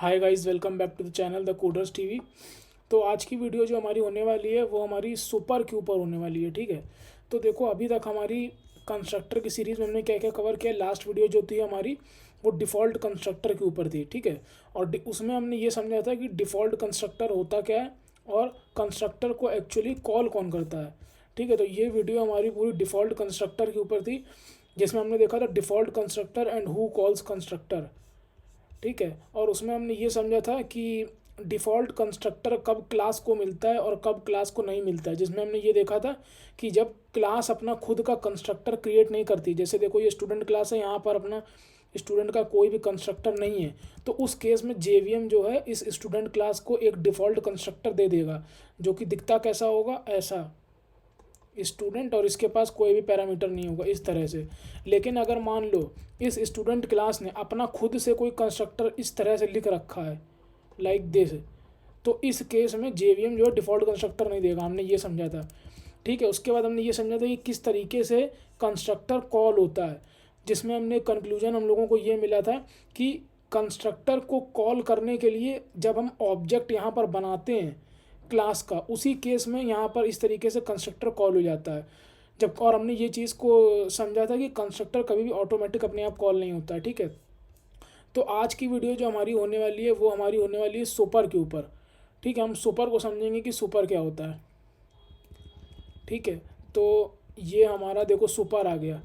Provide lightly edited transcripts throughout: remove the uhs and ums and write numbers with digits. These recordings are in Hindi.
Hi guys, welcome back to the channel the coders TV. तो आज की वीडियो जो हमारी होने वाली है वो हमारी सुपर के ऊपर होने वाली है। ठीक है, तो देखो अभी तक हमारी कंस्ट्रक्टर की सीरीज़ में हमने क्या क्या कवर किया। लास्ट वीडियो जो थी हमारी वो डिफ़ॉल्ट कंस्ट्रक्टर के ऊपर थी। ठीक है, और उसमें हमने ये समझा था कि डिफ़ॉल्ट कंस्ट्रक्टर होता क्या है और कंस्ट्रक्टर को एक्चुअली कॉल कौन करता है। ठीक है, तो ये वीडियो हमारी पूरी डिफ़ॉल्ट कंस्ट्रक्टर के ऊपर थी, जिसमें हमने देखा था default constructor and who calls constructor. ठीक है, और उसमें हमने ये समझा था कि डिफ़ॉल्ट कंस्ट्रक्टर कब क्लास को मिलता है और कब क्लास को नहीं मिलता है, जिसमें हमने ये देखा था कि जब क्लास अपना खुद का कंस्ट्रक्टर क्रिएट नहीं करती। जैसे देखो ये स्टूडेंट क्लास है, यहाँ पर अपना स्टूडेंट का कोई भी कंस्ट्रक्टर नहीं है, तो उस केस में जेवीएम जो है इस स्टूडेंट क्लास को एक डिफ़ॉल्ट कंस्ट्रक्टर दे देगा, जो कि दिखता कैसा होगा, ऐसा स्टूडेंट, और इसके पास कोई भी पैरामीटर नहीं होगा इस तरह से। लेकिन अगर मान लो इस स्टूडेंट क्लास ने अपना खुद से कोई कंस्ट्रक्टर इस तरह से लिख रखा है, लाइक दिस, तो इस केस में जेवीएम जो है डिफ़ॉल्ट कंस्ट्रक्टर नहीं देगा। हमने ये समझा था। ठीक है, उसके बाद हमने ये समझा था कि किस तरीके से कंस्ट्रक्टर कॉल होता है, जिसमें हमने कंक्लूजन हम लोगों को ये मिला था कि कंस्ट्रक्टर को कॉल करने के लिए जब हम ऑब्जेक्ट यहाँ पर बनाते हैं क्लास का, उसी केस में यहाँ पर इस तरीके से कंस्ट्रक्टर कॉल हो जाता है। जब और हमने ये चीज़ को समझा था कि कंस्ट्रक्टर कभी भी ऑटोमेटिक अपने आप कॉल नहीं होता है। ठीक है, तो आज की वीडियो जो हमारी होने वाली है वो हमारी होने वाली है सुपर के ऊपर। ठीक है, हम सुपर को समझेंगे कि सुपर क्या होता है। ठीक है, तो ये हमारा देखो सुपर आ गया।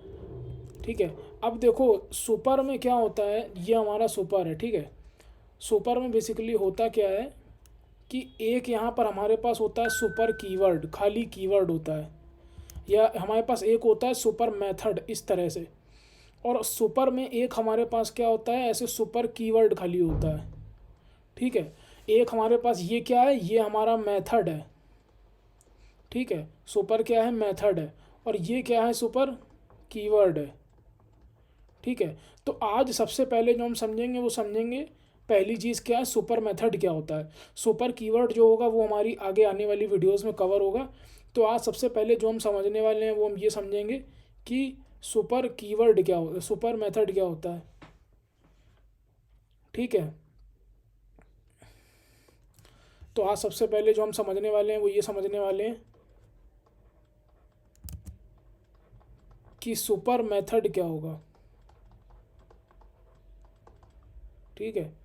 ठीक है, अब देखो सुपर में क्या होता है, ये हमारा सुपर है। ठीक है, सुपर में बेसिकली होता क्या है कि एक यहाँ पर हमारे पास होता है सुपर कीवर्ड, खाली कीवर्ड होता है, या हमारे पास एक होता है सुपर मेथड इस तरह से, और सुपर में एक हमारे पास क्या होता है, ऐसे सुपर कीवर्ड खाली होता है। ठीक है, एक हमारे पास ये क्या है, ये हमारा मेथड है। ठीक है, सुपर क्या है, मेथड है, और ये क्या है, सुपर कीवर्ड है। ठीक है, तो आज सबसे पहले जो हम समझेंगे वो समझेंगे पहली चीज़ क्या है, सुपर मेथड क्या होता है। सुपर कीवर्ड जो होगा वो हमारी आगे आने वाली वीडियोस में कवर होगा। तो आज सबसे पहले जो हम समझने वाले हैं वो हम ये समझेंगे कि सुपर कीवर्ड क्या होता है, सुपर मेथड क्या होता है। ठीक है, तो आज सबसे पहले जो हम समझने वाले हैं वो ये समझने वाले हैं कि सुपर मेथड क्या होगा। ठीक है,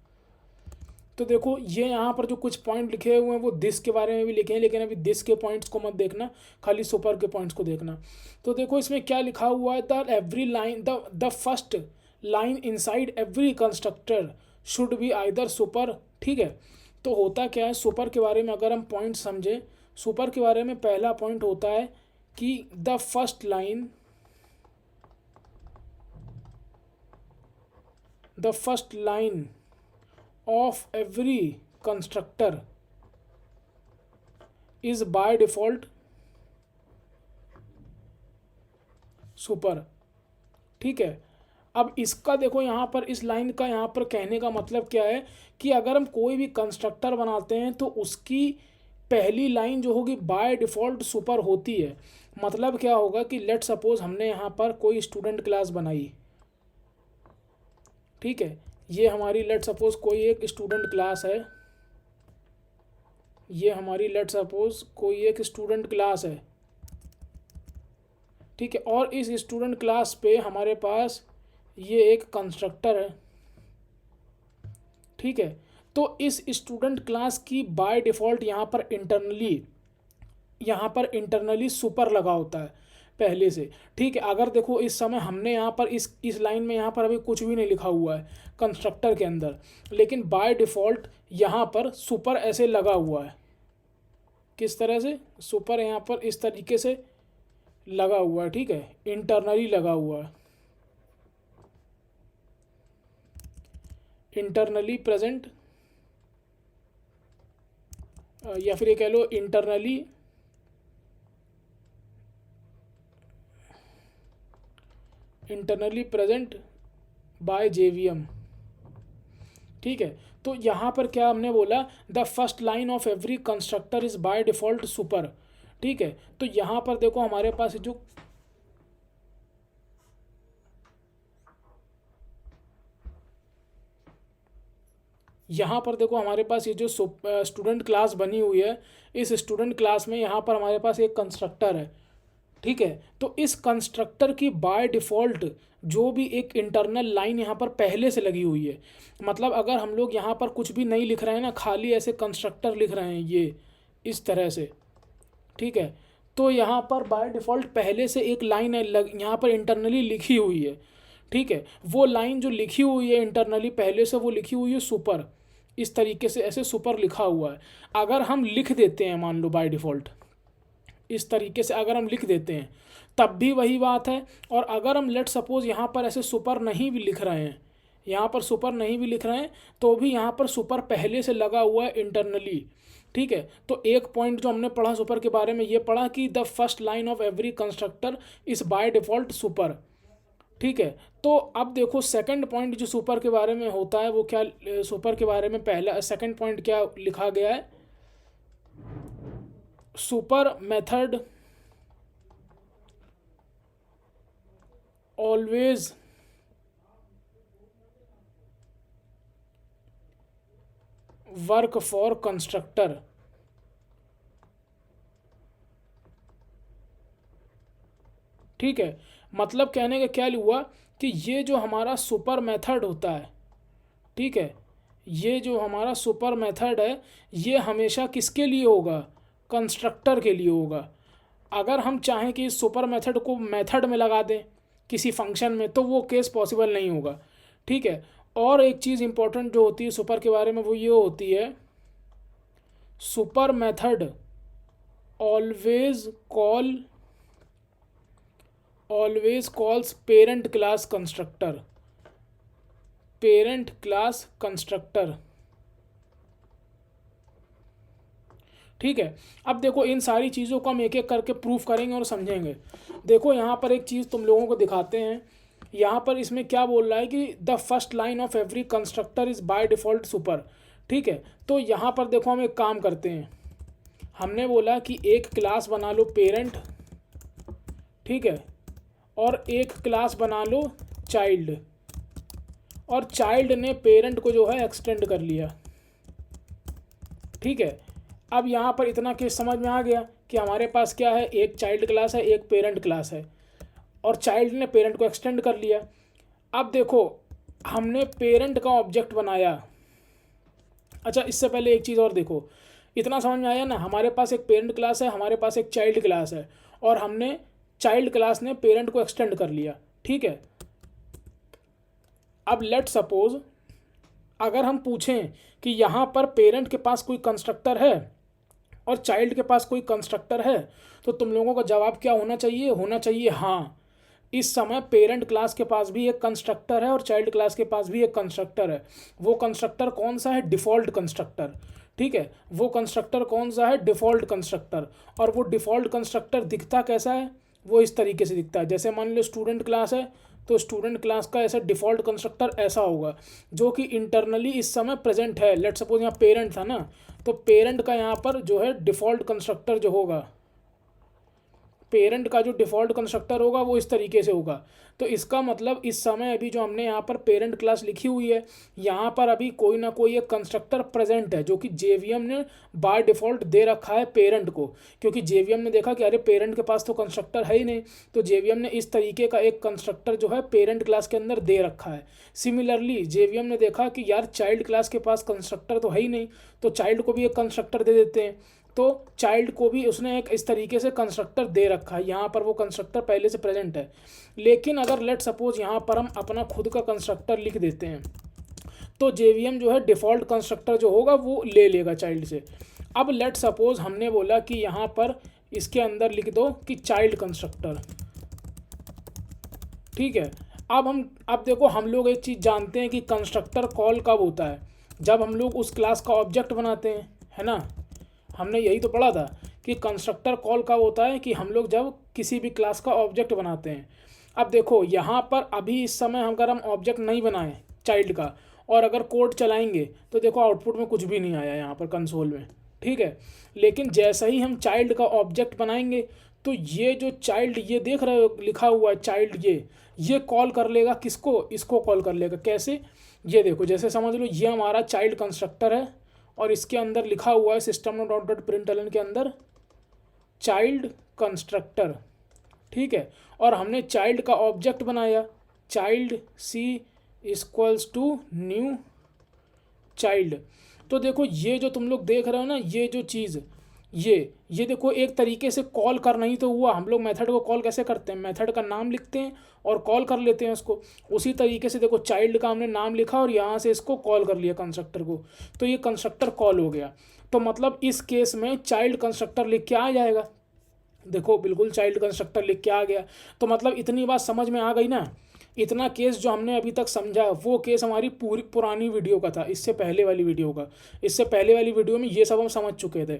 तो देखो ये यहाँ पर जो कुछ पॉइंट लिखे हुए हैं वो दिस के बारे में भी लिखे हैं, लेकिन अभी दिस के पॉइंट्स को मत देखना, खाली सुपर के पॉइंट्स को देखना। तो देखो इसमें क्या लिखा हुआ है, the every line the first line inside every constructor should be either super. ठीक है, तो होता क्या है सुपर के बारे में, अगर हम पॉइंट समझें सुपर के बारे में, पहला पॉइंट होता है कि the first line of every constructor is by default super। ठीक है, अब इसका देखो यहाँ पर इस लाइन का यहाँ पर कहने का मतलब क्या है कि अगर हम कोई भी कंस्ट्रक्टर बनाते हैं तो उसकी पहली लाइन जो होगी बाय डिफ़ॉल्ट सुपर होती है। मतलब क्या होगा कि लेट सपोज हमने यहाँ पर कोई स्टूडेंट क्लास बनाई। ठीक है, ये हमारी लेट सपोज कोई एक स्टूडेंट क्लास है, ये हमारी लेट सपोज कोई एक स्टूडेंट क्लास है। ठीक है, और इस स्टूडेंट क्लास पे हमारे पास ये एक कंस्ट्रक्टर है। ठीक है, तो इस स्टूडेंट क्लास की बाय डिफ़ॉल्ट यहाँ पर इंटरनली सुपर लगा होता है पहले से। ठीक है, अगर देखो इस समय हमने यहाँ पर इस लाइन में यहाँ पर अभी कुछ भी नहीं लिखा हुआ है कंस्ट्रक्टर के अंदर, लेकिन बाय डिफ़ॉल्ट यहाँ पर सुपर ऐसे लगा हुआ है। किस तरह से, सुपर यहाँ पर इस तरीके से लगा हुआ है। ठीक है, इंटरनली लगा हुआ है, इंटरनली प्रेजेंट, या फिर ये कह लो इंटरनली प्रेजेंट बाय जेवीएम। ठीक है, तो यहाँ पर क्या हमने बोला, the first line of every constructor is by default super. ठीक है, तो यहाँ पर देखो हमारे पास जो यहाँ पर देखो हमारे पास ये जो स्टूडेंट क्लास बनी हुई है, इस स्टूडेंट क्लास में यहाँ पर हमारे पास एक कंस्ट्रक्टर है, ठीक है। तो इस कंस्ट्रक्टर की बाय डिफ़ॉल्ट जो भी एक इंटरनल लाइन यहाँ पर पहले से लगी हुई है, मतलब अगर हम लोग यहाँ पर कुछ भी नहीं लिख रहे हैं ना, खाली ऐसे कंस्ट्रक्टर लिख रहे हैं ये इस तरह से, ठीक है, तो यहाँ पर बाय डिफ़ॉल्ट पहले से एक लाइन है यहाँ पर इंटरनली लिखी हुई है, ठीक है। वो लाइन जो लिखी हुई है इंटरनली पहले से, वो लिखी हुई है सुपर, इस तरीके से ऐसे सुपर लिखा हुआ है। अगर हम लिख देते हैं, मान लो बाय डिफ़ॉल्ट इस तरीके से अगर हम लिख देते हैं तब भी वही बात है। और अगर हम लेट सपोज यहाँ पर ऐसे सुपर नहीं भी लिख रहे हैं, यहाँ पर सुपर नहीं भी लिख रहे हैं, तो भी यहाँ पर सुपर पहले से लगा हुआ है इंटरनली, ठीक है। तो एक पॉइंट जो हमने पढ़ा सुपर के बारे में, ये पढ़ा कि the first line of every constructor is by default super, ठीक है। तो अब देखो सेकंड पॉइंट जो सुपर के बारे में होता है वो क्या, सुपर के बारे में पहला सेकंड पॉइंट क्या लिखा गया है, super method always work for constructor, ठीक है। मतलब कहने का क्या हुआ कि ये जो हमारा सुपर मेथड होता है, ठीक है, ये जो हमारा सुपर मेथड है ये हमेशा किसके लिए होगा, कंस्ट्रक्टर के लिए होगा। अगर हम चाहें कि इस सुपर मेथड को मेथड में लगा दें किसी फंक्शन में, तो वो केस पॉसिबल नहीं होगा, ठीक है। और एक चीज़ इंपॉर्टेंट जो होती है सुपर के बारे में वो ये होती है, super method always calls parent class constructor, ठीक है। अब देखो इन सारी चीज़ों को हम एक एक करके प्रूफ करेंगे और समझेंगे। देखो यहाँ पर एक चीज़ तुम लोगों को दिखाते हैं, यहाँ पर इसमें क्या बोल रहा है कि the first line of every constructor is by default super, ठीक है। तो यहाँ पर देखो हम एक काम करते हैं, हमने बोला कि एक क्लास बना लो पेरेंट, ठीक है, और एक क्लास बना लो चाइल्ड, और चाइल्ड ने पेरेंट को जो है एक्सटेंड कर लिया, ठीक है। अब यहाँ पर इतना केस समझ में आ गया कि हमारे पास क्या है, एक चाइल्ड क्लास है, एक पेरेंट क्लास है, और चाइल्ड ने पेरेंट को एक्सटेंड कर लिया। अब देखो हमने पेरेंट का ऑब्जेक्ट बनाया। अच्छा इससे पहले एक चीज़ और देखो, इतना समझ में आया ना, हमारे पास एक पेरेंट क्लास है, हमारे पास एक चाइल्ड क्लास है, और हमने चाइल्ड क्लास ने पेरेंट को एक्सटेंड कर लिया, ठीक है। अब लेट सपोज अगर हम पूछें कि यहाँ पर पेरेंट के पास कोई कंस्ट्रक्टर है और चाइल्ड के पास कोई कंस्ट्रक्टर है, तो तुम लोगों का जवाब क्या होना चाहिए, होना चाहिए हाँ। इस समय पेरेंट क्लास के पास भी एक कंस्ट्रक्टर है और चाइल्ड क्लास के पास भी एक कंस्ट्रक्टर है। वो कंस्ट्रक्टर कौन सा है, डिफ़ॉल्ट कंस्ट्रक्टर, ठीक है। वो कंस्ट्रक्टर कौन सा है, डिफ़ॉल्ट कंस्ट्रक्टर। और वो डिफ़ॉल्ट कंस्ट्रक्टर दिखता कैसा है, वो इस तरीके से दिखता है। जैसे मान लो स्टूडेंट क्लास है, तो स्टूडेंट क्लास का ऐसा डिफ़ॉल्ट कंस्ट्रक्टर ऐसा होगा जो कि इंटरनली इस समय प्रेजेंट है। लेट सपोज यहाँ पेरेंट था ना, तो पेरेंट का यहाँ पर जो है डिफ़ॉल्ट कंस्ट्रक्टर जो होगा, पेरेंट का जो डिफ़ॉल्ट कंस्ट्रक्टर होगा वो इस तरीके से होगा। तो इसका मतलब इस समय अभी जो हमने यहाँ पर पेरेंट क्लास लिखी हुई है, यहाँ पर अभी कोई ना कोई एक कंस्ट्रक्टर प्रेजेंट है जो कि जेवीएम ने बाय डिफ़ॉल्ट दे रखा है पेरेंट को, क्योंकि जेवीएम ने देखा कि अरे पेरेंट के पास तो कंस्ट्रक्टर है ही नहीं, तो जेवीएम ने इस तरीके का एक कंस्ट्रक्टर जो है पेरेंट क्लास के अंदर दे रखा है। सिमिलरली जेवीएम ने देखा कि यार चाइल्ड क्लास के पास कंस्ट्रक्टर तो है ही नहीं, तो चाइल्ड को भी एक कंस्ट्रक्टर दे देते हैं, तो चाइल्ड को भी उसने एक इस तरीके से कंस्ट्रक्टर दे रखा है। यहाँ पर वो कंस्ट्रक्टर पहले से प्रेजेंट है। लेकिन अगर लेट सपोज यहाँ पर हम अपना खुद का कंस्ट्रक्टर लिख देते हैं, तो जेवीएम जो है डिफ़ॉल्ट कंस्ट्रक्टर जो होगा वो ले लेगा चाइल्ड से। अब लेट सपोज हमने बोला कि यहाँ पर इसके अंदर लिख दो कि चाइल्ड कंस्ट्रक्टर, ठीक है। अब देखो हम लोग एक चीज़ जानते हैं कि कंस्ट्रक्टर कॉल कब होता है, जब हम लोग उस क्लास का ऑब्जेक्ट बनाते हैं, है ना। हमने यही तो पढ़ा था कि कंस्ट्रक्टर कॉल कब होता है, कि हम लोग जब किसी भी क्लास का ऑब्जेक्ट बनाते हैं। अब देखो यहाँ पर अभी इस समय अगर हम ऑब्जेक्ट नहीं बनाएं चाइल्ड का, और अगर कोड चलाएंगे तो देखो आउटपुट में कुछ भी नहीं आया यहाँ पर कंसोल में, ठीक है। लेकिन जैसे ही हम चाइल्ड का ऑब्जेक्ट बनाएंगे तो ये जो चाइल्ड, ये देख रहे हो लिखा हुआ है चाइल्ड, ये कॉल कर लेगा किसको, इसको कॉल कर लेगा। कैसे, ये देखो, जैसे समझ लो ये हमारा चाइल्ड कंस्ट्रक्टर है और इसके अंदर लिखा हुआ है सिस्टम डॉट डॉट प्रिंटलन के अंदर चाइल्ड कंस्ट्रक्टर, ठीक है। और हमने चाइल्ड का ऑब्जेक्ट बनाया, child C equals to new child. तो देखो ये जो तुम लोग देख रहे हो ना, ये जो चीज़, ये देखो एक तरीके से कॉल करना ही तो हुआ। हम लोग मेथड को कॉल कैसे करते हैं, मेथड का नाम लिखते हैं और कॉल कर लेते हैं उसको। उसी तरीके से देखो चाइल्ड का हमने नाम लिखा और यहाँ से इसको कॉल कर लिया कंस्ट्रक्टर को, तो ये कंस्ट्रक्टर कॉल हो गया। तो मतलब इस केस में चाइल्ड कंस्ट्रक्टर लिख के आ जाएगा। देखो बिल्कुल चाइल्ड कंस्ट्रक्टर लिख के आ गया। तो मतलब इतनी बात समझ में आ गई ना। इतना केस जो हमने अभी तक समझा वो केस हमारी पूरी पुरानी वीडियो का था, इससे पहले वाली वीडियो का। इससे पहले वाली वीडियो में ये सब हम समझ चुके थे,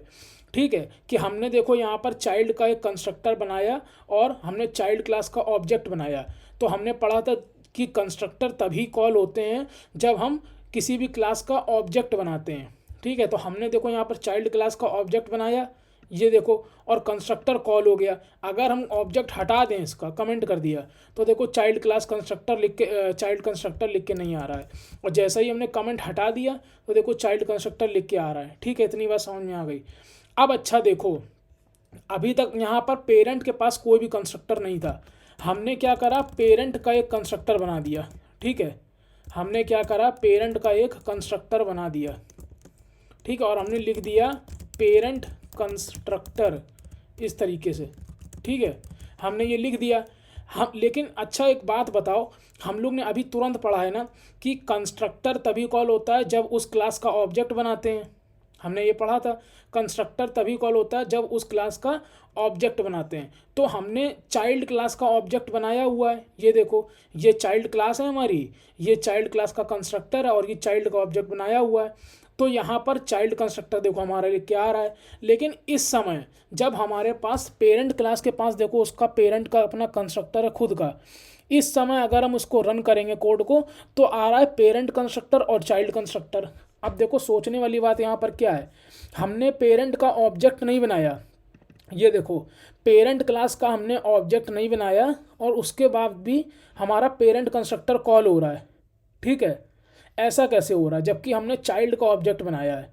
ठीक है। कि हमने देखो यहाँ पर चाइल्ड का एक कंस्ट्रक्टर बनाया और हमने चाइल्ड क्लास का ऑब्जेक्ट बनाया। तो हमने पढ़ा था कि कंस्ट्रक्टर तभी कॉल होते हैं जब हम किसी भी क्लास का ऑब्जेक्ट बनाते हैं, ठीक है। तो हमने देखो यहाँ पर चाइल्ड क्लास का ऑब्जेक्ट बनाया, ये देखो, और कंस्ट्रक्टर कॉल हो गया। अगर हम ऑब्जेक्ट हटा दें, इसका कमेंट कर दिया, तो देखो चाइल्ड क्लास कंस्ट्रक्टर लिख के, चाइल्ड कंस्ट्रक्टर लिख के नहीं आ रहा है। और जैसा ही हमने कमेंट हटा दिया तो देखो चाइल्ड कंस्ट्रक्टर लिख के आ रहा है, ठीक है। इतनी बात समझ में आ गई। अब अच्छा देखो, अभी तक यहाँ पर पेरेंट के पास कोई भी कंस्ट्रक्टर नहीं था। हमने क्या करा, पेरेंट का एक कंस्ट्रक्टर बना दिया, ठीक है। हमने क्या करा, पेरेंट का एक कंस्ट्रक्टर बना दिया, ठीक है। और हमने लिख दिया पेरेंट कंस्ट्रक्टर इस तरीके से, ठीक है। हमने ये लिख दिया। हम लेकिन अच्छा एक बात बताओ, हम लोग ने अभी तुरंत पढ़ा है ना कि कंस्ट्रक्टर तभी कॉल होता है जब उस क्लास का ऑब्जेक्ट बनाते हैं। हमने ये पढ़ा था, कंस्ट्रक्टर तभी कॉल होता है जब उस क्लास का ऑब्जेक्ट बनाते हैं। तो हमने चाइल्ड क्लास का ऑब्जेक्ट बनाया हुआ है, ये देखो, ये चाइल्ड क्लास है हमारी, ये चाइल्ड क्लास का कंस्ट्रक्टर है और ये चाइल्ड का ऑब्जेक्ट बनाया हुआ है। तो यहाँ पर चाइल्ड कंस्ट्रक्टर देखो हमारे लिए क्या आ रहा है। लेकिन इस समय जब हमारे पास पेरेंट क्लास के पास देखो उसका पेरेंट का अपना कंस्ट्रक्टर है खुद का, इस समय अगर हम उसको रन करेंगे कोड को, तो आ रहा है पेरेंट कंस्ट्रक्टर और चाइल्ड कंस्ट्रक्टर। अब देखो सोचने वाली बात यहाँ पर क्या है, हमने पेरेंट का ऑब्जेक्ट नहीं बनाया, ये देखो पेरेंट क्लास का हमने ऑब्जेक्ट नहीं बनाया और उसके बाद भी हमारा पेरेंट कंस्ट्रक्टर कॉल हो रहा है, ठीक है। ऐसा कैसे हो रहा है जबकि हमने चाइल्ड का ऑब्जेक्ट बनाया है,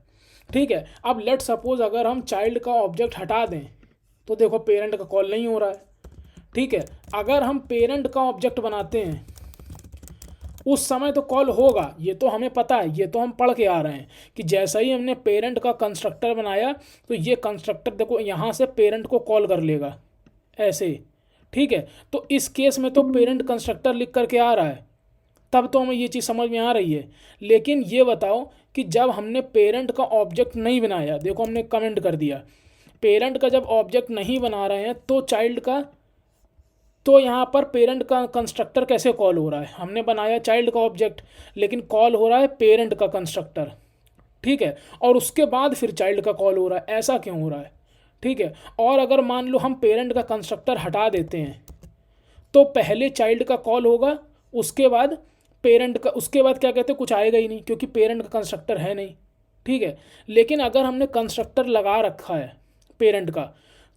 ठीक है। अब लेट सपोज अगर हम चाइल्ड का ऑब्जेक्ट हटा दें तो देखो पेरेंट का कॉल नहीं हो रहा है, ठीक है। अगर हम पेरेंट का ऑब्जेक्ट बनाते हैं उस समय तो कॉल होगा, ये तो हमें पता है, ये तो हम पढ़ के आ रहे हैं कि जैसा ही हमने पेरेंट का कंस्ट्रक्टर बनाया तो ये कंस्ट्रक्टर देखो यहाँ से पेरेंट को कॉल कर लेगा ऐसे, ठीक है। तो इस केस में तो पेरेंट कंस्ट्रक्टर लिख करके आ रहा है, तब तो हमें ये चीज़ समझ में आ रही है। लेकिन ये बताओ कि जब हमने पेरेंट का ऑब्जेक्ट नहीं बनाया, देखो हमने कमेंट कर दिया, पेरेंट का जब ऑब्जेक्ट नहीं बना रहे हैं तो चाइल्ड का, तो यहाँ पर पेरेंट का कंस्ट्रक्टर कैसे कॉल हो रहा है, हमने बनाया चाइल्ड का ऑब्जेक्ट लेकिन कॉल हो रहा है पेरेंट का कंस्ट्रक्टर, ठीक है। और उसके बाद फिर चाइल्ड का कॉल हो रहा है, ऐसा क्यों हो रहा है, ठीक है। और अगर मान लो हम पेरेंट का कंस्ट्रक्टर हटा देते हैं तो पहले चाइल्ड का कॉल होगा, उसके बाद पेरेंट का, उसके बाद क्या कहते हैं, कुछ आएगा ही नहीं क्योंकि पेरेंट का कंस्ट्रक्टर है नहीं, ठीक है। लेकिन अगर हमने कंस्ट्रक्टर लगा रखा है पेरेंट का,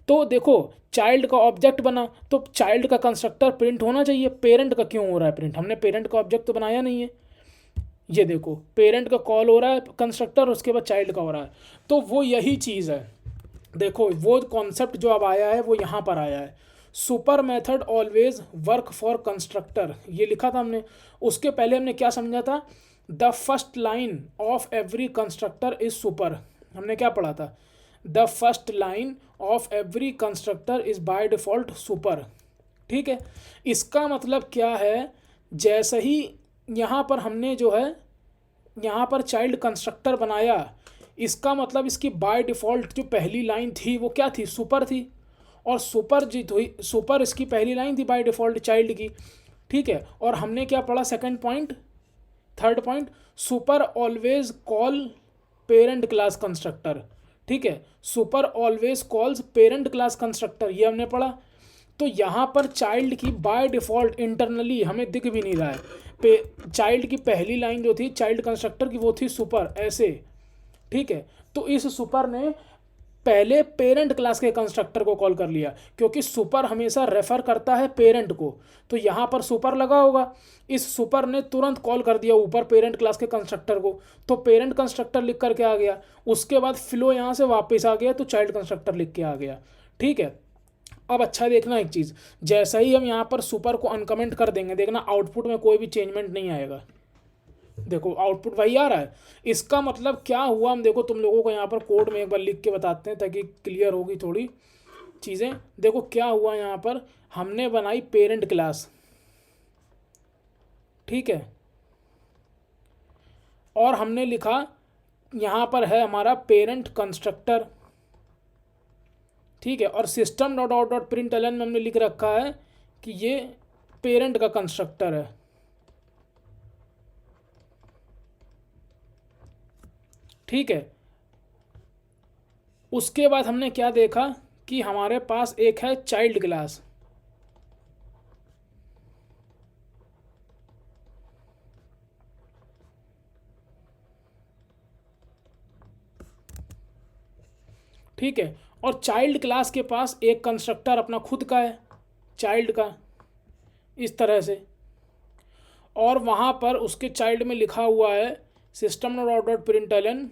तो देखो चाइल्ड का ऑब्जेक्ट बना तो चाइल्ड का कंस्ट्रक्टर प्रिंट होना चाहिए, पेरेंट का क्यों हो रहा है प्रिंट, हमने पेरेंट का ऑब्जेक्ट तो बनाया नहीं है। ये देखो पेरेंट का कॉल हो रहा है कंस्ट्रक्टर, उसके बाद चाइल्ड का हो रहा है। तो वो यही चीज़ है, देखो वो कॉन्सेप्ट जो अब आया है वो यहाँ पर आया है, super method always work for constructor, ये लिखा था हमने। उसके पहले हमने क्या समझा था, the first line of every constructor is super, हमने क्या पढ़ा था, the first line of every constructor is by default super, ठीक है। इसका मतलब क्या है, जैसे ही यहाँ पर हमने जो है यहाँ पर चाइल्ड कंस्ट्रक्टर बनाया, इसका मतलब इसकी बाय डिफ़ॉल्ट जो पहली लाइन थी वो क्या थी, सुपर थी। और सुपर जी हुई, सुपर इसकी पहली लाइन थी बाय डिफ़ॉल्ट चाइल्ड की, ठीक है। और हमने क्या पढ़ा, second point, third point, super always call parent class constructor, ठीक है। Super always calls parent class constructor, ये हमने पढ़ा। तो यहाँ पर चाइल्ड की बाय डिफ़ॉल्ट इंटरनली हमें दिख भी नहीं रहा है, चाइल्ड की पहली लाइन जो थी चाइल्ड कंस्ट्रक्टर की वो थी सुपर, ऐसे, ठीक है। तो इस सुपर ने पहले पेरेंट क्लास के कंस्ट्रक्टर को कॉल कर लिया, क्योंकि सुपर हमेशा रेफर करता है पेरेंट को, तो यहाँ पर सुपर लगा होगा, इस सुपर ने तुरंत कॉल कर दिया ऊपर पेरेंट क्लास के कंस्ट्रक्टर को, तो पेरेंट कंस्ट्रक्टर लिख करके आ गया। उसके बाद फ्लो यहाँ से वापस आ गया तो चाइल्ड कंस्ट्रक्टर लिख के आ गया। ठीक है, अब अच्छा देखना एक चीज़, जैसा ही हम यहाँ पर सुपर को अनकमेंट कर देंगे, देखना आउटपुट में कोई भी चेंजमेंट नहीं आएगा। देखो आउटपुट वही आ रहा है। इसका मतलब क्या हुआ, हम देखो तुम लोगों को यहाँ पर कोड में एक बार लिख के बताते हैं ताकि क्लियर होगी थोड़ी चीज़ें। देखो क्या हुआ, यहाँ पर हमने बनाई पेरेंट क्लास, ठीक है, और हमने लिखा यहाँ पर है हमारा पेरेंट कंस्ट्रक्टर, ठीक है, और system dot out dot println में हमने लिख रखा है कि ये पेरेंट का कंस्ट्रक्टर है। ठीक है, उसके बाद हमने क्या देखा कि हमारे पास एक है चाइल्ड क्लास, ठीक है, और चाइल्ड क्लास के पास एक कंस्ट्रक्टर अपना खुद का है चाइल्ड का, इस तरह से, और वहाँ पर उसके चाइल्ड में लिखा हुआ है system dot dot println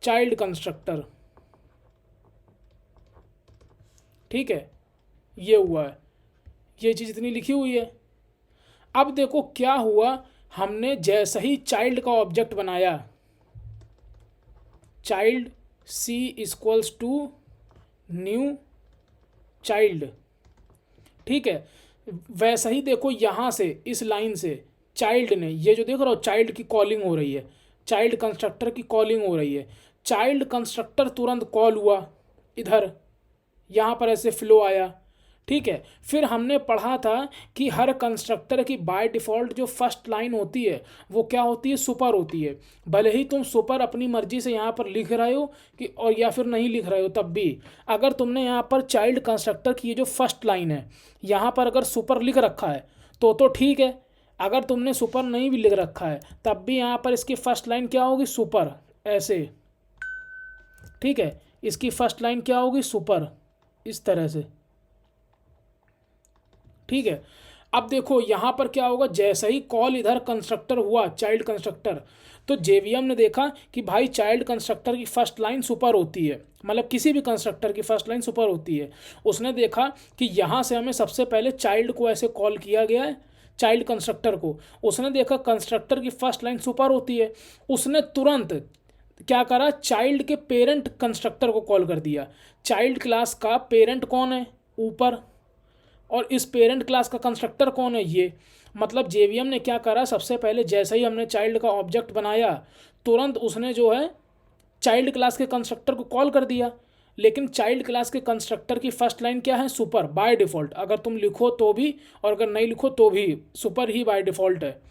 child constructor. ठीक है, ये हुआ है, ये चीज़ इतनी लिखी हुई है। अब देखो क्या हुआ, हमने जैसे ही चाइल्ड का ऑब्जेक्ट बनाया, child C equals to new child, ठीक है, वैसा ही देखो यहाँ से इस लाइन से चाइल्ड ने, ये जो देख रहे हो चाइल्ड की कॉलिंग हो रही है, चाइल्ड कंस्ट्रक्टर की कॉलिंग हो रही है, चाइल्ड कंस्ट्रक्टर तुरंत कॉल हुआ इधर, यहाँ पर ऐसे फ्लो आया। ठीक है, फिर हमने पढ़ा था कि हर कंस्ट्रक्टर की बाय डिफ़ॉल्ट जो फर्स्ट लाइन होती है वो क्या होती है, सुपर होती है। भले ही तुम सुपर अपनी मर्जी से यहाँ पर लिख रहे हो कि और या फिर नहीं लिख रहे हो, तब भी अगर तुमने यहाँ पर चाइल्ड कंस्ट्रक्टर की ये जो फर्स्ट लाइन है यहाँ पर अगर सुपर लिख रखा है तो ठीक है, अगर तुमने सुपर नहीं भी लिख रखा है तब भी यहाँ पर इसकी फर्स्ट लाइन क्या होगी, सुपर, ऐसे। ठीक है, इसकी फर्स्ट लाइन क्या होगी, सुपर, इस तरह से। ठीक है, अब देखो यहाँ पर क्या होगा, जैसे ही कॉल इधर कंस्ट्रक्टर हुआ चाइल्ड कंस्ट्रक्टर, तो जेवीएम ने देखा कि भाई चाइल्ड कंस्ट्रक्टर की फर्स्ट लाइन सुपर होती है, मतलब किसी भी कंस्ट्रक्टर की फर्स्ट लाइन सुपर होती है। उसने देखा कि यहाँ से हमें सबसे पहले चाइल्ड को ऐसे कॉल किया गया है, चाइल्ड कंस्ट्रक्टर को, उसने देखा कंस्ट्रक्टर की फर्स्ट लाइन सुपर होती है, उसने तुरंत क्या करा, चाइल्ड के पेरेंट कंस्ट्रक्टर को कॉल कर दिया। चाइल्ड क्लास का पेरेंट कौन है, ऊपर, और इस पेरेंट क्लास का कंस्ट्रक्टर कौन है, ये। मतलब जेवीएम ने क्या करा, सबसे पहले जैसे ही हमने चाइल्ड का ऑब्जेक्ट बनाया तुरंत उसने जो है चाइल्ड क्लास के कंस्ट्रक्टर को कॉल कर दिया। लेकिन चाइल्ड क्लास के कंस्ट्रक्टर की फर्स्ट लाइन क्या है, सुपर बाय डिफ़ॉल्ट, अगर तुम लिखो तो भी और अगर नहीं लिखो तो भी सुपर ही बाय डिफ़ॉल्ट है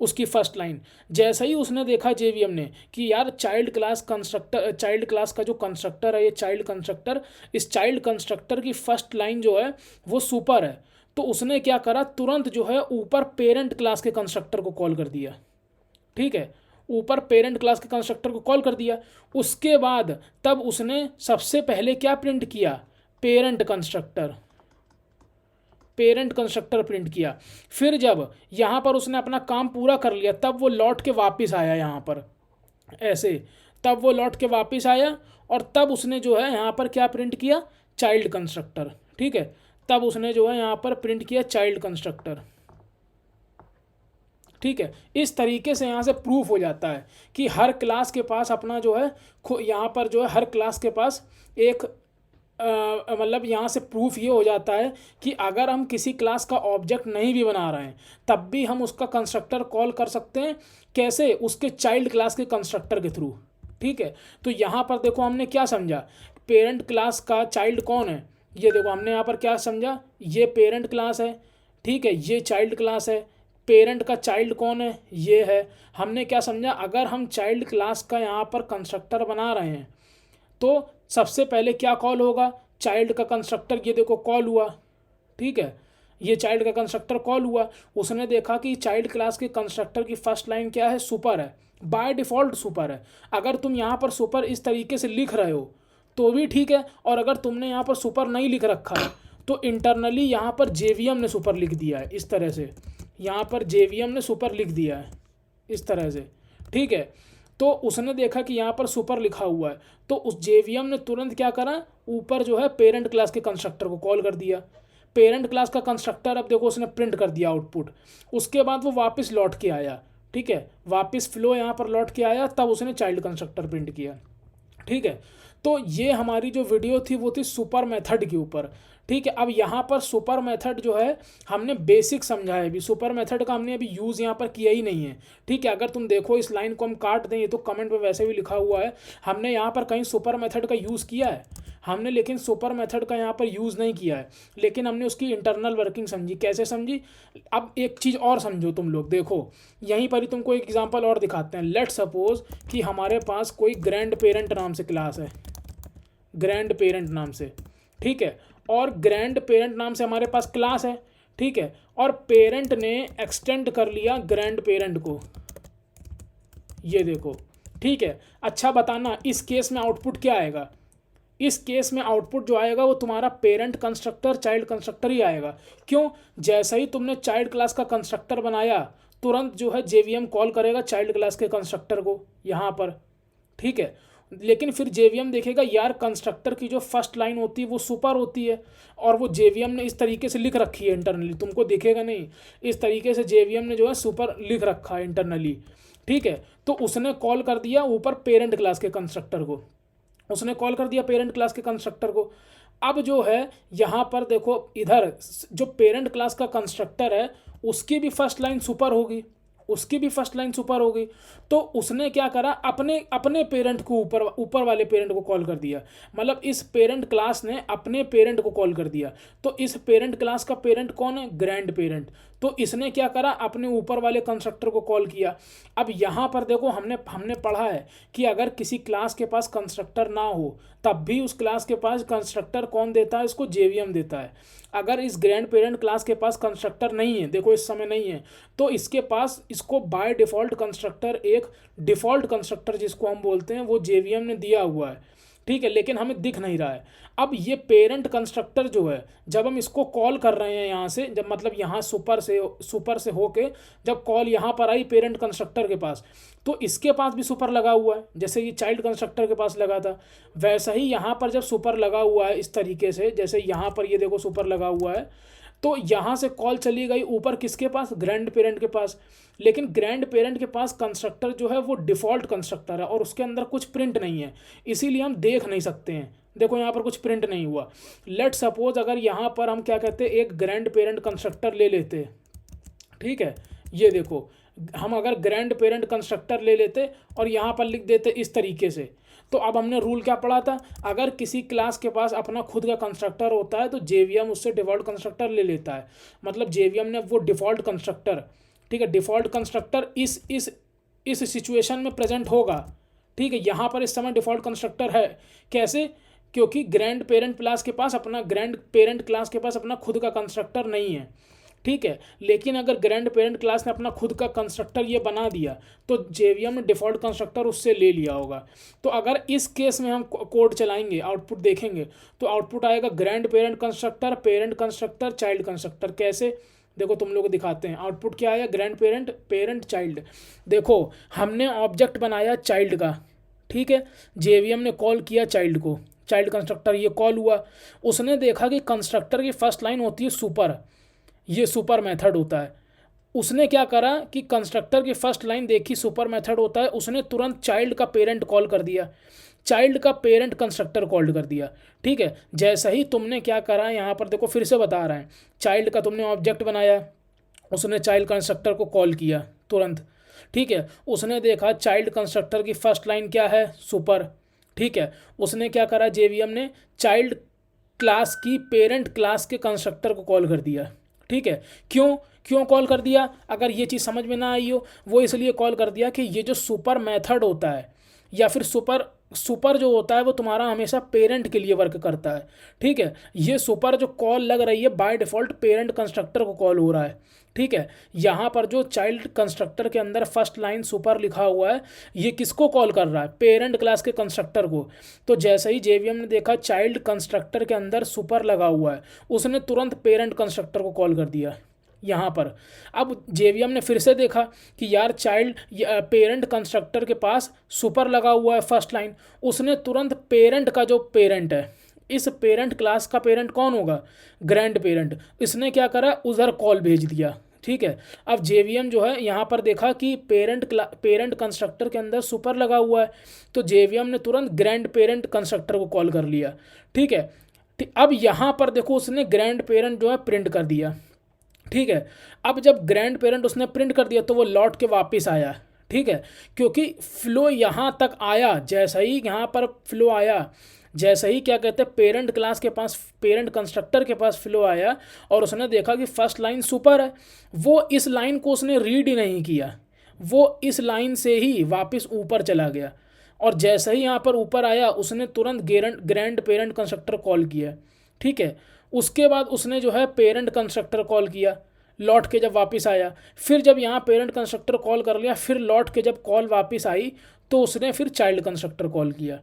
उसकी फर्स्ट लाइन। जैसे ही उसने देखा जेवीएम ने कि यार child class constructor, child class का जो कंस्ट्रक्टर है ये चाइल्ड कंस्ट्रक्टर, इस चाइल्ड कंस्ट्रक्टर की फर्स्ट लाइन जो है वो सुपर है, तो उसने क्या करा, तुरंत जो है ऊपर पेरेंट क्लास के कंस्ट्रक्टर को कॉल कर दिया। ठीक है, ऊपर पेरेंट क्लास के कंस्ट्रक्टर को कॉल कर दिया। उसके बाद तब उसने सबसे पहले क्या प्रिंट किया, parent constructor, parent constructor print किया। फिर जब यहाँ पर उसने अपना काम पूरा कर लिया तब वो लौट के वापस आया यहाँ पर ऐसे, तब वो लौट के वापस आया और तब उसने जो है यहाँ पर क्या प्रिंट किया, चाइल्ड कंस्ट्रक्टर। ठीक है, तब उसने जो है यहाँ पर प्रिंट किया चाइल्ड कंस्ट्रक्टर। ठीक है, इस तरीके से यहाँ से प्रूफ हो जाता है कि हर क्लास के पास अपना जो है यहाँ पर जो है हर क्लास के पास एक मतलब यहाँ से प्रूफ ये हो जाता है कि अगर हम किसी क्लास का ऑब्जेक्ट नहीं भी बना रहे हैं तब भी हम उसका कंस्ट्रक्टर कॉल कर सकते हैं, कैसे, उसके चाइल्ड क्लास के कंस्ट्रक्टर के थ्रू। ठीक है, तो यहाँ पर देखो हमने क्या समझा, पेरेंट क्लास का चाइल्ड कौन है, ये देखो हमने यहाँ पर क्या समझा, ये पेरेंट क्लास है। ठीक है, ये चाइल्ड क्लास है, पेरेंट का चाइल्ड कौन है, ये है। हमने क्या समझा, अगर हम चाइल्ड क्लास का यहाँ पर कंस्ट्रक्टर बना रहे हैं तो सबसे पहले क्या कॉल होगा, चाइल्ड का कंस्ट्रक्टर, ये देखो कॉल हुआ। ठीक है, ये चाइल्ड का कंस्ट्रक्टर कॉल हुआ, उसने देखा कि चाइल्ड क्लास के कंस्ट्रक्टर की फर्स्ट लाइन क्या है, सुपर है, बाय डिफ़ॉल्ट सुपर है। अगर तुम यहाँ पर सुपर इस तरीके से लिख रहे हो तो भी ठीक है, और अगर तुमने यहाँ पर सुपर नहीं लिख रखा है तो इंटरनली यहाँ पर जेवीएम ने सुपर लिख दिया है इस तरह से, यहाँ पर जेवीएम ने सुपर लिख दिया है इस तरह से, ठीक है। तो उसने देखा कि यहाँ पर सुपर लिखा हुआ है, तो उस जेवीएम ने तुरंत क्या करा, ऊपर जो है पेरेंट क्लास के कंस्ट्रक्टर को कॉल कर दिया। पेरेंट क्लास का कंस्ट्रक्टर अब देखो उसने प्रिंट कर दिया आउटपुट। उसके बाद वो वापस लौट के आया, ठीक है, वापस फ्लो यहाँ पर लौट के आया, तब उसने चाइल्ड कंस्ट्रक्टर प्रिंट किया, ठीक है। तो ये हमारी जो वीडियो थी वो थी सुपर मेथड के ऊपर, ठीक है। अब यहाँ पर सुपर मेथड जो है हमने बेसिक समझा है, अभी सुपर मेथड का हमने अभी यूज़ यहाँ पर किया ही नहीं है, ठीक है। अगर तुम देखो इस लाइन को हम काट दें, ये तो कमेंट में वैसे भी लिखा हुआ है, हमने यहाँ पर कहीं सुपर मेथड का यूज़ किया है हमने, लेकिन सुपर मेथड का यहाँ पर यूज़ नहीं किया है, लेकिन हमने उसकी इंटरनल वर्किंग समझी। कैसे समझी? अब एक चीज़ और समझो तुम लोग, देखो यहीं पर ही तुमको एक एग्जांपल और दिखाते हैं। लेट सपोज कि हमारे पास कोई ग्रैंड पेरेंट नाम से क्लास है, ग्रैंड पेरेंट नाम से, ठीक है, और ग्रैंड पेरेंट नाम से हमारे पास क्लास है, ठीक है, और पेरेंट ने एक्सटेंड कर लिया ग्रैंड पेरेंट को, ये देखो, ठीक है। अच्छा बताना इस केस में आउटपुट क्या आएगा? इस केस में आउटपुट जो आएगा वो तुम्हारा पेरेंट कंस्ट्रक्टर चाइल्ड कंस्ट्रक्टर ही आएगा। क्यों? जैसे ही तुमने चाइल्ड क्लास का कंस्ट्रक्टर बनाया तुरंत जो है जेवीएम कॉल करेगा चाइल्ड क्लास के कंस्ट्रक्टर को यहाँ पर, ठीक है। लेकिन फिर जेवीएम देखेगा यार कंस्ट्रक्टर की जो फर्स्ट लाइन होती है वो सुपर होती है, और वो जेवीएम ने इस तरीके से लिख रखी है इंटरनली, तुमको दिखेगा नहीं, इस तरीके से जेवीएम ने जो है सुपर लिख रखा है इंटरनली, ठीक है। तो उसने कॉल कर दिया ऊपर पेरेंट क्लास के कंस्ट्रक्टर को, उसने कॉल कर दिया पेरेंट क्लास के कंस्ट्रक्टर को। अब जो है यहाँ पर देखो, इधर जो पेरेंट क्लास का कंस्ट्रक्टर है उसकी भी फर्स्ट लाइन सुपर होगी, उसकी भी फर्स्ट लाइन सुपर होगी। तो उसने क्या करा, अपने अपने पेरेंट को ऊपर वाले पेरेंट को कॉल कर दिया, मतलब इस पेरेंट क्लास ने अपने पेरेंट को कॉल कर दिया। तो इस पेरेंट क्लास का पेरेंट कौन है? Grand parent. तो इसने क्या करा, अपने ऊपर वाले कंस्ट्रक्टर को कॉल किया। अब यहाँ पर देखो हमने पढ़ा है कि अगर किसी क्लास के पास कंस्ट्रक्टर ना हो तब भी उस क्लास के पास कंस्ट्रक्टर कौन देता है? इसको जेवीएम देता है। अगर इस ग्रैंड पेरेंट क्लास के पास कंस्ट्रक्टर नहीं है, देखो इस समय नहीं है, तो इसके पास इसको बाय डिफ़ॉल्ट कंस्ट्रक्टर, एक डिफ़ॉल्ट कंस्ट्रक्टर जिसको हम बोलते हैं, वो जेवीएम ने दिया हुआ है, ठीक है, लेकिन हमें दिख नहीं रहा है। अब ये पेरेंट कंस्ट्रक्टर जो है जब हम इसको कॉल कर रहे हैं यहाँ से, जब मतलब यहाँ सुपर से होके जब कॉल यहाँ पर आई पेरेंट कंस्ट्रक्टर के पास, तो इसके पास भी सुपर लगा हुआ है, जैसे ये चाइल्ड कंस्ट्रक्टर के पास लगा था वैसा ही यहाँ पर जब सुपर लगा हुआ है इस तरीके से, जैसे यहाँ पर ये देखो सुपर लगा हुआ है, तो यहाँ से कॉल चली गई ऊपर किसके पास? ग्रैंड पेरेंट के पास। लेकिन ग्रैंड पेरेंट के पास कंस्ट्रक्टर जो है वो डिफ़ॉल्ट कंस्ट्रक्टर है और उसके अंदर कुछ प्रिंट नहीं है, इसीलिए हम देख नहीं सकते हैं। देखो यहाँ पर कुछ प्रिंट नहीं हुआ। लेट सपोज अगर यहाँ पर हम क्या कहते हैं, एक ग्रैंड पेरेंट कंस्ट्रक्टर ले लेते, ठीक है, ये देखो हम अगर ग्रैंड पेरेंट कंस्ट्रक्टर ले लेते और यहाँ पर लिख देते इस तरीके से, तो अब हमने रूल क्या पढ़ा था, अगर किसी क्लास के पास अपना खुद का कंस्ट्रक्टर होता है तो जेवीएम उससे डिफ़ॉल्ट कंस्ट्रक्टर ले लेता है। मतलब जेवीएम ने वो डिफ़ॉल्ट कंस्ट्रक्टर, ठीक है, डिफ़ॉल्ट कंस्ट्रक्टर इस सिचुएशन में प्रेजेंट होगा, ठीक है। यहाँ पर इस समय डिफ़ॉल्ट कंस्ट्रक्टर है, कैसे? क्योंकि ग्रैंड पेरेंट क्लास के पास अपना खुद का कंस्ट्रक्टर नहीं है, ठीक है। लेकिन अगर ग्रैंड पेरेंट क्लास ने अपना खुद का कंस्ट्रक्टर ये बना दिया तो जेवीएम ने डिफ़ॉल्ट कंस्ट्रक्टर उससे ले लिया होगा। तो अगर इस केस में हम कोड चलाएंगे, आउटपुट देखेंगे, तो आउटपुट आएगा grand parent constructor child constructor. कैसे? देखो तुम लोग दिखाते हैं, आउटपुट क्या आया? Grand parent child. देखो हमने ऑब्जेक्ट बनाया चाइल्ड का, ठीक है, जेवीएम ने कॉल किया चाइल्ड को, चाइल्ड कंस्ट्रक्टर ये कॉल हुआ। उसने देखा कि कंस्ट्रक्टर की फर्स्ट लाइन होती है सुपर, ये सुपर मेथड होता है। उसने क्या करा कि कंस्ट्रक्टर की फर्स्ट लाइन देखी सुपर मेथड होता है, उसने तुरंत चाइल्ड का पेरेंट कॉल कर दिया, चाइल्ड का पेरेंट कंस्ट्रक्टर कॉल कर दिया, ठीक है। जैसा ही तुमने क्या करा, यहाँ पर देखो फिर से बता रहे हैं, चाइल्ड का तुमने ऑब्जेक्ट बनाया, उसने चाइल्ड कंस्ट्रक्टर को कॉल किया तुरंत, ठीक है। उसने देखा चाइल्ड कंस्ट्रक्टर की फर्स्ट लाइन क्या है? सुपर, ठीक है। उसने क्या करा, जेवीएम ने चाइल्ड क्लास की पेरेंट क्लास के कंस्ट्रक्टर को कॉल कर दिया, ठीक है। क्यों कॉल कर दिया? अगर ये चीज़ समझ में ना आई हो, वो इसलिए कॉल कर दिया कि ये जो सुपर मेथड होता है या फिर सुपर सुपर जो होता है वो तुम्हारा हमेशा पेरेंट के लिए वर्क करता है, ठीक है। ये सुपर जो कॉल लग रही है बाय डिफ़ॉल्ट पेरेंट कंस्ट्रक्टर को कॉल हो रहा है, ठीक है। यहाँ पर जो चाइल्ड कंस्ट्रक्टर के अंदर फर्स्ट लाइन सुपर लिखा हुआ है, ये किसको कॉल कर रहा है, पेरेंट क्लास के कंस्ट्रक्टर को। तो जैसे ही जेवीएम ने देखा चाइल्ड कंस्ट्रक्टर के अंदर सुपर लगा हुआ है, उसने तुरंत पेरेंट कंस्ट्रक्टर को कॉल कर दिया यहाँ पर। अब जेवीएम ने फिर से देखा कि यार चाइल्ड पेरेंट कंस्ट्रक्टर के पास सुपर लगा हुआ है फर्स्ट लाइन, उसने तुरंत पेरेंट का जो पेरेंट है, इस पेरेंट क्लास का पेरेंट कौन होगा, ग्रैंड पेरेंट, इसने क्या करा, उधर कॉल भेज दिया, ठीक है। अब जेवीएम जो है यहाँ पर देखा कि पेरेंट कंस्ट्रक्टर के अंदर सुपर लगा हुआ है, तो जेवीएम ने तुरंत ग्रैंड पेरेंट कंस्ट्रक्टर को कॉल कर लिया, ठीक है। अब यहाँ पर देखो उसने ग्रैंड पेरेंट जो है प्रिंट कर दिया, ठीक है। अब जब ग्रैंड पेरेंट उसने प्रिंट कर दिया तो वो लौट के वापस आया, ठीक है, क्योंकि फ्लो यहाँ तक आया, जैसा ही यहाँ पर फ्लो आया, जैसे ही क्या कहते हैं पेरेंट क्लास के पास, पेरेंट कंस्ट्रक्टर के पास फ्लो आया और उसने देखा कि फर्स्ट लाइन सुपर है, वो इस लाइन को उसने रीड ही नहीं किया, वो इस लाइन से ही वापस ऊपर चला गया। और जैसे ही यहाँ पर ऊपर आया उसने तुरंत ग्रैंड पेरेंट कंस्ट्रक्टर कॉल किया, ठीक है। उसके बाद उसने जो है पेरेंट कंस्ट्रक्टर कॉल किया, लौट के जब वापस आया, फिर जब यहाँ पेरेंट कंस्ट्रक्टर कॉल कर लिया, फिर लौट के जब कॉल वापस आई तो उसने फिर चाइल्ड कंस्ट्रक्टर कॉल किया,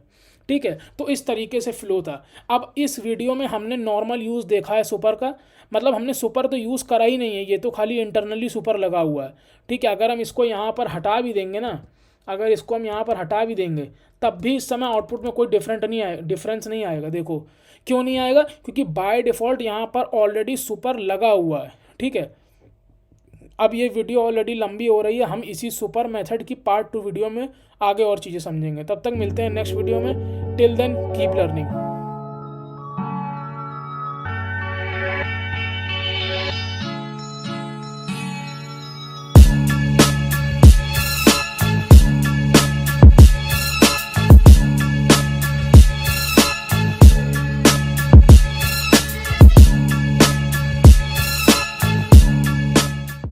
ठीक है। तो इस तरीके से फ्लो था। अब इस वीडियो में हमने नॉर्मल यूज़ देखा है सुपर का, मतलब हमने सुपर तो यूज़ करा ही नहीं है, ये तो खाली इंटरनली सुपर लगा हुआ है, ठीक है। अगर हम इसको यहाँ पर हटा भी देंगे ना, अगर इसको हम यहाँ पर हटा भी देंगे तब भी इस समय आउटपुट में कोई डिफरेंस नहीं आएगा। देखो क्यों नहीं आएगा, क्योंकि बाय डिफ़ॉल्ट यहाँ पर ऑलरेडी सुपर लगा हुआ है, ठीक है। अब ये वीडियो ऑलरेडी लंबी हो रही है, हम इसी सुपर मेथड की पार्ट 2 वीडियो में आगे और चीज़ें समझेंगे। तब तक मिलते हैं नेक्स्ट वीडियो में। Till then keep learning.